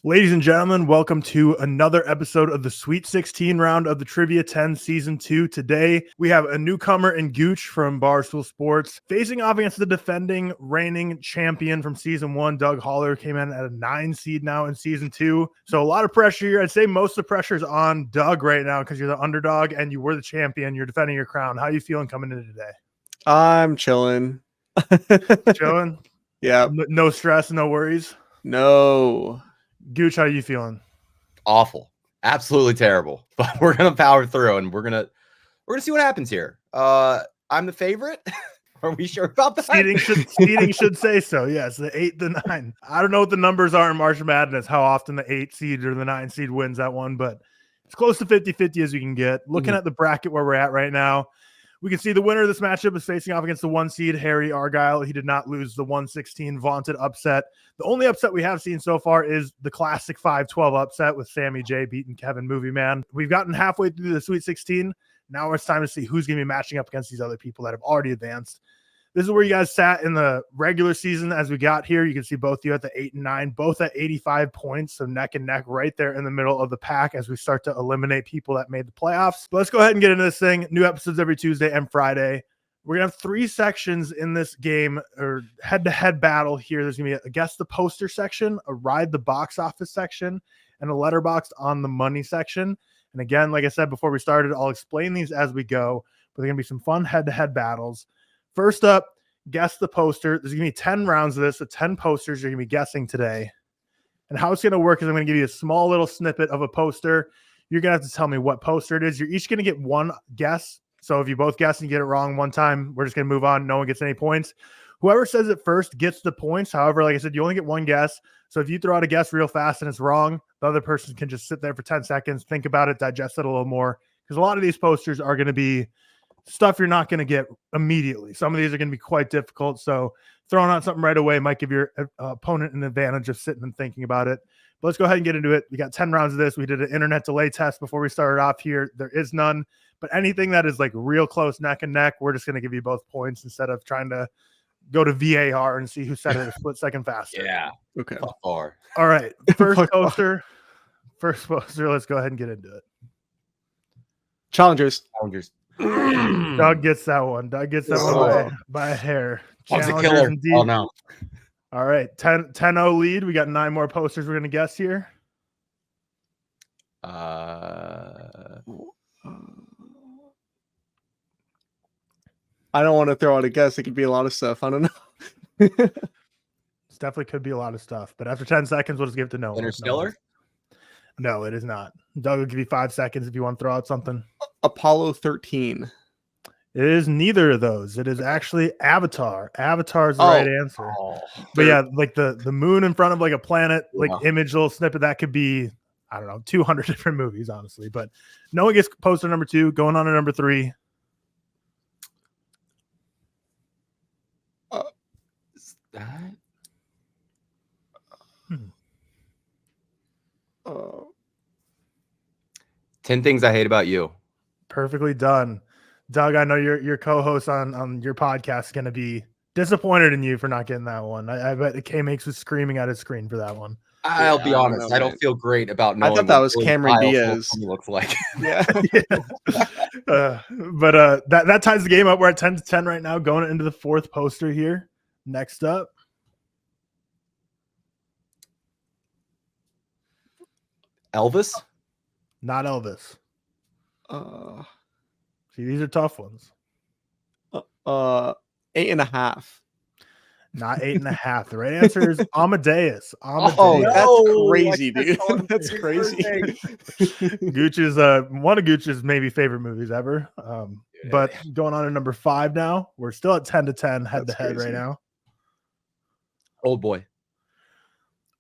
Ladies and gentlemen, welcome to another episode of the Sweet 16 round of the Trivia 10 Season 2. Today, we have a newcomer in Gooch from Barstool Sports facing off against the defending reigning champion from Season 1. Doug Holler came in at a 9 seed now in Season 2. So a lot of pressure here. I'd say most of the pressure is on Doug right now because you're the underdog and you were the champion. You're defending your crown. How are you feeling coming into today? I'm chilling. Chilling? Yeah. No stress, no worries? No. Gooch, how are you feeling? Awful, absolutely terrible. But we're gonna power through, and we're gonna see what happens here. I'm the favorite. Are we sure about that? Seeding should say so. Yes, the 8, the 9. I don't know what the numbers are in March Madness. How often the 8 seed or the 9 seed wins that one, but it's close to 50-50 as you can get. Looking at the bracket where we're at right now, we can see the winner of this matchup is facing off against the 1 seed, Harry Argyle. He did not lose the 116 vaunted upset. The only upset we have seen so far is the classic 5-12 upset with Sammy J beating Kevin Movie Man. We've gotten halfway through the Sweet 16. Now it's time to see who's going to be matching up against these other people that have already advanced. This is where you guys sat in the regular season as we got here. You can see both you at the 8 and 9, both at 85 points. So neck and neck right there in the middle of the pack as we start to eliminate people that made the playoffs. But let's go ahead and get into this thing. New episodes every Tuesday and Friday. We're going to have 3 sections in this game or head-to-head battle here. There's going to be a guess the poster section, a ride the box office section, and a Letterboxd on the money section. And again, like I said before we started, I'll explain these as we go. But they're going to be some fun head-to-head battles. First up, guess the poster. There's going to be 10 rounds of this, so 10 posters you're going to be guessing today. And how it's going to work is I'm going to give you a small little snippet of a poster. You're going to have to tell me what poster it is. You're each going to get one guess. So if you both guess and you get it wrong one time, we're just going to move on. No one gets any points. Whoever says it first gets the points. However, like I said, you only get one guess. So if you throw out a guess real fast and it's wrong, the other person can just sit there for 10 seconds, think about it, digest it a little more. Because a lot of these posters are going to be stuff you're not going to get immediately. Some of these are going to be quite difficult. So throwing out something right away might give your opponent an advantage of sitting and thinking about it. But let's go ahead and get into it. We got 10 rounds of this. We did an internet delay test before we started off here. There is none, but anything that is like real close neck and neck, we're just going to give you both points instead of trying to go to VAR and see who said it a split second faster. Yeah. Okay. All right. First poster. Let's go ahead and get into it. Challengers. Doug gets that one. Doug gets that one by a hair. One's a killer. Oh, no. All right. 10-0 lead. We got 9 more posters we're going to guess here. I don't want to throw out a guess. It could be a lot of stuff. I don't know. This definitely could be a lot of stuff. But after 10 seconds, we'll just give it to no one. Interstellar? No, it is not. Doug will give you 5 seconds if you want to throw out something. Apollo 13. It is neither of those. It is actually Avatar. Avatar is the right answer. But yeah, like the moon in front of like a planet, like image, little snippet, that could be, I don't know, 200 different movies, honestly. But no one gets poster number 2. Going on to number 3. Is that? 10 Things I Hate About You. Perfectly done. Doug, I know your co-host on your podcast is going to be disappointed in you for not getting that one. I bet K-Makes was screaming at his screen for that one. I'll be honest. I don't feel great about knowing. I thought that was Cameron Diaz. Looks like. Yeah. But that ties the game up. We're at 10-10 right now, going into the 4th poster here. Next up. Elvis? Not Elvis. See, these are tough ones. 8.5. Not 8.5. The right answer is Amadeus. Oh, that's crazy, dude. That's crazy. Gooch is one of Gooch's maybe favorite movies ever. But going on to number 5 now. We're still at 10-10 head to head right now. Old Boy.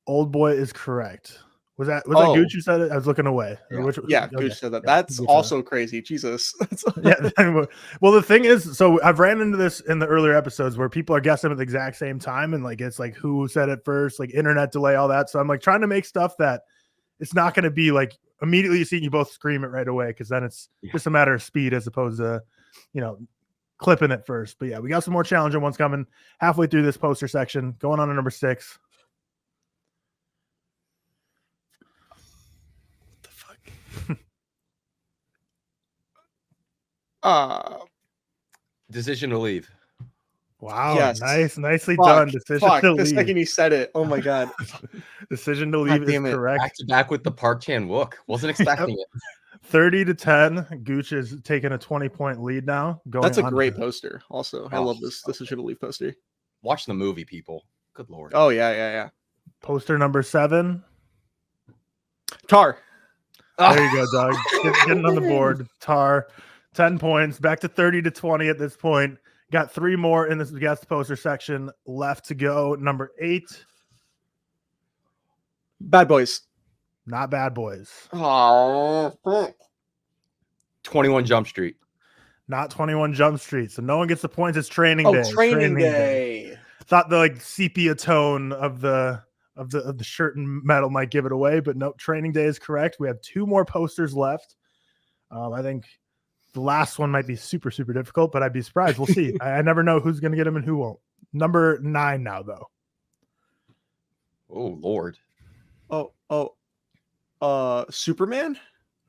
Old Boy is correct. Was that Gooch who said it? I was looking away. Yeah, Gooch said that. That's also crazy. Jesus. Yeah. Well, the thing is, so I've ran into this in the earlier episodes where people are guessing at the exact same time, and like it's like who said it first, like internet delay, all that. So I'm like trying to make stuff that it's not going to be like immediately you see you both scream it right away, because then it's just a matter of speed as opposed to, clipping it first. But yeah, we got some more challenging ones coming halfway through this poster section. Going on to number 6. Decision to leave. Wow, Yes. nicely done. Decision to the leave. second you said it. Oh my god. Decision to leave is damn it. correct. Back to back with the Park Chan-wook. Wasn't expecting it. 30-10. Gooch is taking a 20-point lead now. That's a great poster. Also, I love this so Decision to Leave poster. Watch the movie, people. Good lord. Oh yeah. Poster number 7. Tar. There you go, Doug. Getting on the board. Tar, 10 points. Back to 30-20 at this point. Got 3 more in this guest poster section left to go. Number 8. Bad Boys. Not Bad Boys. Oh, 21 Jump Street. Not 21 Jump Street. So no one gets the points. It's Training Day. Training Day. Thought the sepia tone of the shirt and metal might give it away, but no, Training Day is correct. We have 2 more posters left. I think the last one might be super, super difficult, but I'd be surprised. We'll see. I never know who's going to get them and who won't. Number 9 now, though. Oh, Lord. Superman?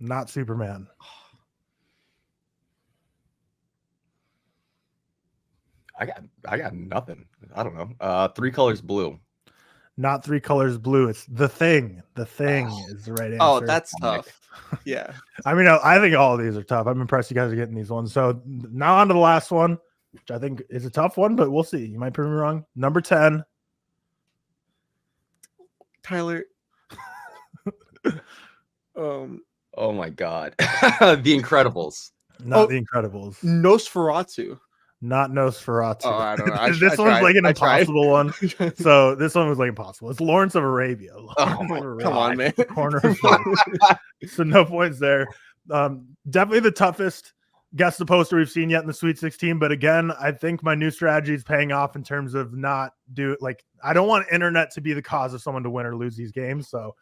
Not Superman. I got nothing. I don't know. 3 Colors Blue. Not 3 Colors Blue. It's The Thing. The Thing is the right answer. Oh, that's tough. Yeah. I mean, I think all of these are tough. I'm impressed you guys are getting these ones. So now on to the last one, which I think is a tough one, but we'll see. You might prove me wrong. Number 10. Tyler. Oh my god. The Incredibles. Not The Incredibles. Nosferatu. Not Nosferatu. Oh, I don't know. This one's like an impossible one. So this one was like impossible. It's Lawrence of Arabia. Come on, man. Corner of So no points there. Definitely the toughest guess the poster we've seen yet in the Sweet 16. But again, I think my new strategy is paying off in terms of not I don't want internet to be the cause of someone to win or lose these games. So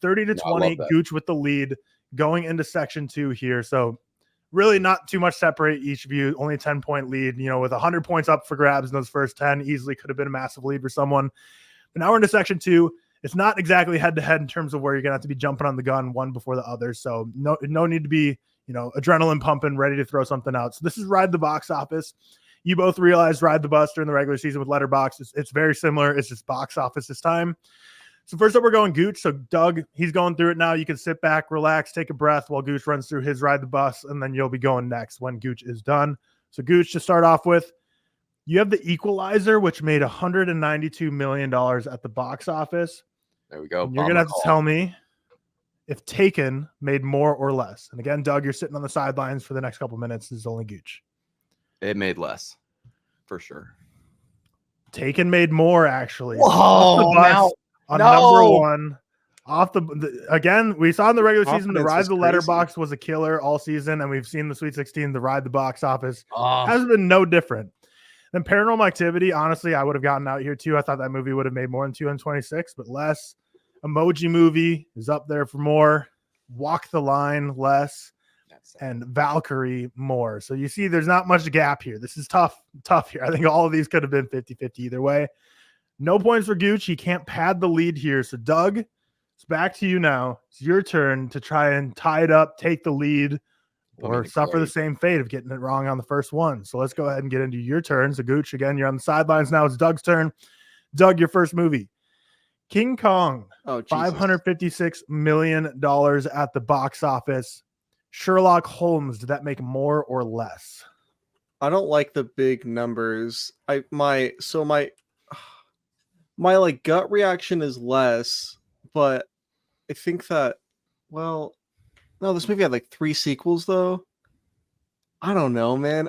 30-20, Gooch with the lead going into section 2 here. So really not too much separate each of you, only a 10-point lead, with 100 points up for grabs in those first 10, easily could have been a massive lead for someone. But now we're into section 2. It's not exactly head-to-head in terms of where you're going to have to be jumping on the gun one before the other. So no need to be, adrenaline pumping, ready to throw something out. So this is Ride the Box Office. You both realized Ride the Bus during the regular season with Letterboxd. It's very similar. It's just box office this time. So first up, we're going Gooch. So Doug, he's going through it now. You can sit back, relax, take a breath while Gooch runs through his Ride the Bus, and then you'll be going next when Gooch is done. So Gooch, to start off with, you have The Equalizer, which made $192 million at the box office. There we go. And you're going to have to tell me if Taken made more or less. And again, Doug, you're sitting on the sidelines for the next couple minutes. This is only Gooch. It made less, for sure. Taken made more, actually. Whoa, Number 1 off again, we saw in the regular season the Ride the Letterboxd was a killer all season, and we've seen the Sweet 16, the Ride the Box Office has been no different. Then Paranormal Activity, honestly, I would have gotten out here too. I thought that movie would have made more than 226, but less. Emoji Movie is up there for more. Walk the Line, less. And Valkyrie, more. So you see there's not much gap here. This is tough here. I think all of these could have been 50-50 either way. No points for Gooch. He can't pad the lead here. So, Doug, it's back to you now. It's your turn to try and tie it up, take the lead, or suffer the same fate of getting it wrong on the first one. So, let's go ahead and get into your turn. So, Gooch, again, you're on the sidelines now. It's Doug's turn. Doug, your first movie. King Kong. $556 million at the box office. Sherlock Holmes, did that make more or less? I don't like the big numbers. My gut reaction is less, but I think that, no, this movie had 3 sequels though. I don't know, man.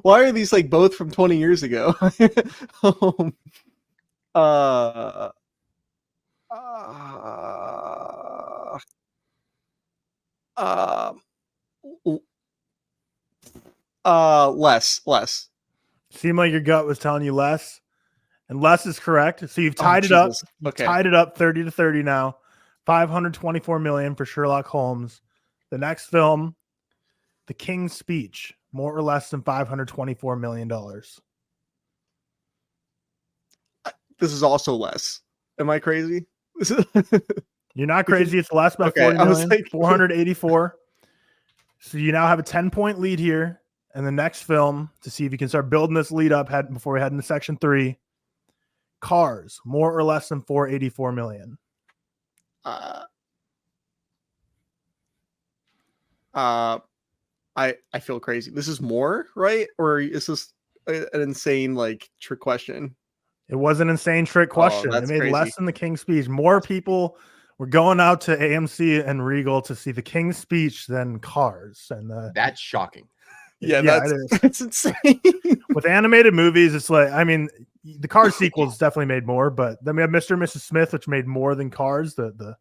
Why are these both from 20 years ago? Less. Seemed like your gut was telling you less. And less is correct. So you've tied it up. Okay. Tied it up 30-30 now. $524 million for Sherlock Holmes. The next film, The King's Speech, more or less than $524 million. This is also less. Am I crazy? You're not crazy. It's less by 40 million. 484. So you now have a 10-point lead here. And the next film, to see if you can start building this lead up before we head into section 3, Cars, more or less than $484 million. I feel crazy. This is more, right? Or is this an insane trick question? It was an insane trick question. It made less than the King's Speech. More people were going out to AMC and Regal to see the King's Speech than Cars. And that's shocking. Yeah, that's insane. With animated movies, it's like, I mean, the Cars sequels definitely made more, but then we have Mr. and Mrs. Smith, which made more than Cars. The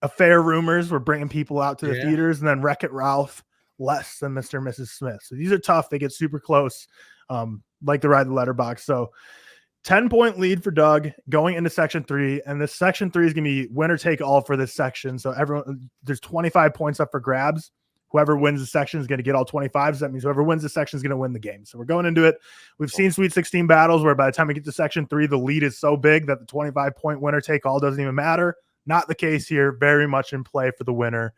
affair rumors were bringing people out to the theaters, and then Wreck-It Ralph less than Mr. and Mrs. Smith. So these are tough. They get super close, like the ride the Letterboxd. So 10-point lead for Doug going into section 3, and this section 3 is going to be winner take all for this section. So there's 25 points up for grabs. Whoever wins the section is going to get all 25. So that means whoever wins the section is going to win the game. So we're going into it. We've seen Sweet 16 battles where by the time we get to section 3, the lead is so big that the 25-point winner take all doesn't even matter. Not the case here. Very much in play for the winner.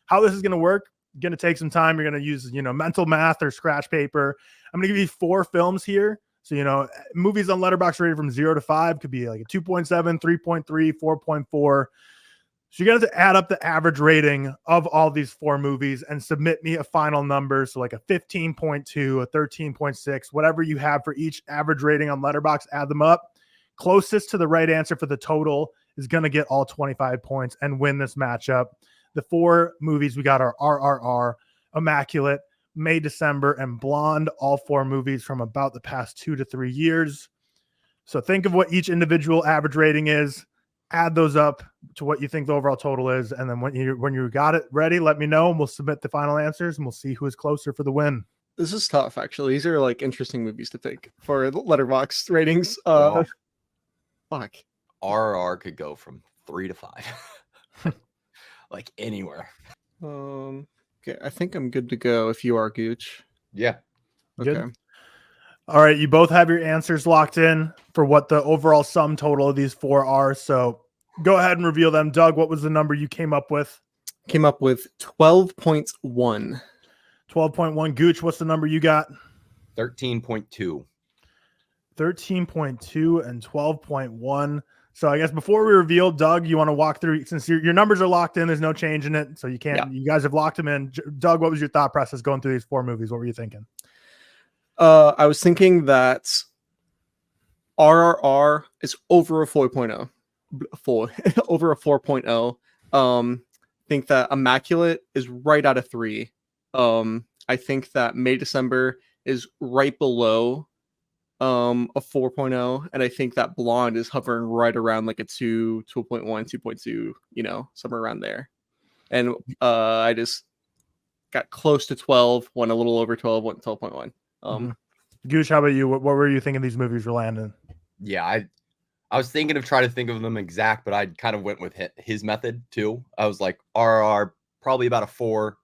How this is going to work, going to take some time. You're going to use, mental math or scratch paper. I'm going to give you 4 films here. So, movies on Letterboxd rated from 0 to 5 could be like a 2.7, 3.3, 4.4. So you're going to have to add up the average rating of all these 4 movies and submit me a final number. So like a 15.2, a 13.6, whatever you have for each average rating on Letterboxd, add them up. Closest to the right answer for the total is going to get all 25 points and win this matchup. The 4 movies we got are RRR, Immaculate, May, December, and Blonde, all 4 movies from about the past 2 to 3 years. So think of what each individual average rating is, add those up to what you think the overall total is, and then when you got it ready, let me know, and we'll submit the final answers, and we'll see who is closer for the win. This is tough, actually. These are interesting movies to pick for Letterboxd ratings. Fuck. RRR could go from 3 to 5. Like anywhere. Okay, I think I'm good to go if you are, Gooch. Yeah. Okay. Good. All right, you both have your answers locked in for what the overall sum total of these 4 are. So go ahead and reveal them. Doug, what was the number you came up with? Came up with 12.1. 12.1. Gooch, what's the number you got? 13.2. 13.2 and 12.1. So I guess before we reveal, Doug, you want to walk through, since your numbers are locked in, there's no change in it. So you can't, You guys have locked them in. Doug, what was your thought process going through these 4 movies? What were you thinking? I was thinking that RRR is over a 4.0. Over a 4.0. Think that Immaculate is right out of 3. I think that May, December is right below a 4.0, and I think that Blonde is hovering right around like a 2, 2.1, 2.2, somewhere around there. And I just got close to 12, went a little over 12, went 12.1. Gooch, how about you? What were you thinking these movies were landing? Yeah, I was thinking of trying to think of them exact, but I kind of went with his method too. I was like, RRR probably about a 4.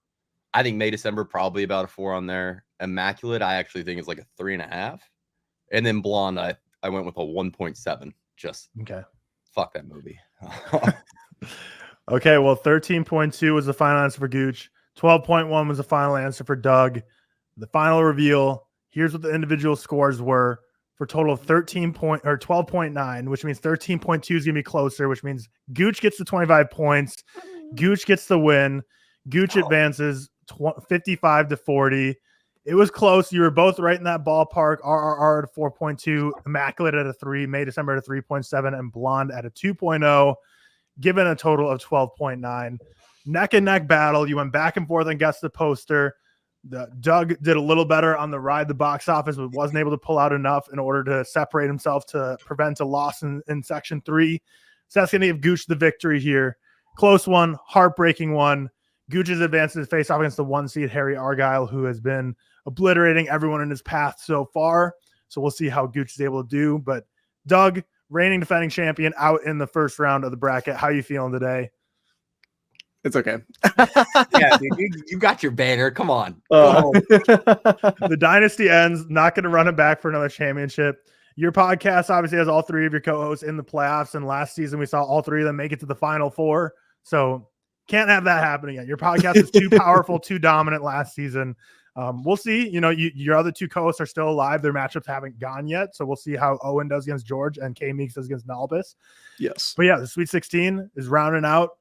I think May, December probably about a 4 on there. Immaculate, I actually think is like a 3.5. And then Blonde, I went with a 1.7. Just fuck that movie. Okay, well, 13.2 was the final answer for Gooch. 12.1 was the final answer for Doug. The final reveal, here's what the individual scores were for a total of 12.9, which means 13.2 is going to be closer, which means Gooch gets the 25 points. Gooch gets the win. Gooch advances 55 to 40. It was close. You were both right in that ballpark. RRR at a 4.2, Immaculate at a 3, May, December at a 3.7, and Blonde at a 2.0, given a total of 12.9. Neck and neck battle. You went back and forth and guessed the poster. Doug did a little better on the ride, the box office, but wasn't able to pull out enough in order to separate himself to prevent a loss in section 3. So that's going to give Gooch the victory here. Close one, heartbreaking one. Gooch's advances face off against the 1 seed Harry Argyle, who has been obliterating everyone in his path so far. So we'll see how Gooch is able to do. But Doug, reigning defending champion, out in the first round of the bracket. How you feeling today? It's okay. Yeah, dude, you got your banner. Come on. The dynasty ends. Not going to run it back for another championship. Your podcast obviously has all 3 of your co-hosts in the playoffs. And last season, we saw all 3 of them make it to the final 4. So Can't have that happen again. Your podcast is too powerful, too dominant last season. We'll see. You know, your other two co-hosts are still alive. Their matchups haven't gone yet. So we'll see how Owen does against George and K Meeks does against Nalbus. Yes. But yeah, the Sweet 16 is rounding out,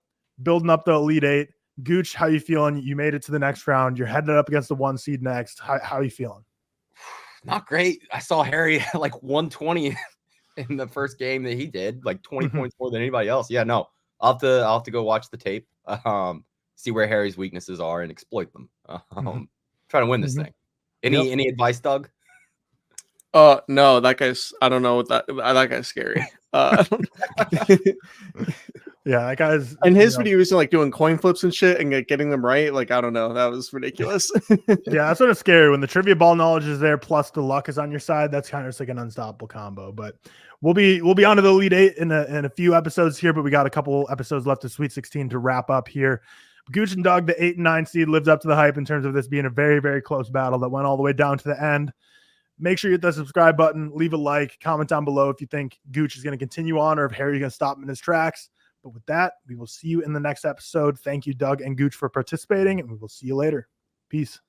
building up the Elite Eight. Gooch, how you feeling? You made it to the next round. You're headed up against the 1 seed next. How are you feeling? Not great. I saw Harry like 120 in the first game that he did, like 20 points more than anybody else. Yeah, no, I'll have to go watch the tape, see where Harry's weaknesses are and exploit them. Trying to win this thing. Any advice, Doug? No, that guy's, I don't know what that guy's scary. Yeah, that guy's, and his video was like doing coin flips and shit and like, getting them right. Like, I don't know. That was ridiculous. Yeah, that's sort of scary when the trivia ball knowledge is there, plus the luck is on your side. That's kind of just like an unstoppable combo. But we'll be on to the Elite Eight in a few episodes here, but we got a couple episodes left of Sweet 16 to wrap up here. Gooch and Doug, the 8 and 9 seed, lived up to the hype in terms of this being a very, very close battle that went all the way down to the end. Make sure you hit the subscribe button, leave a like, comment down below if you think Gooch is going to continue on or if Harry's going to stop him in his tracks. But with that, we will see you in the next episode. Thank you, Doug and Gooch, for participating, and we will see you later. Peace.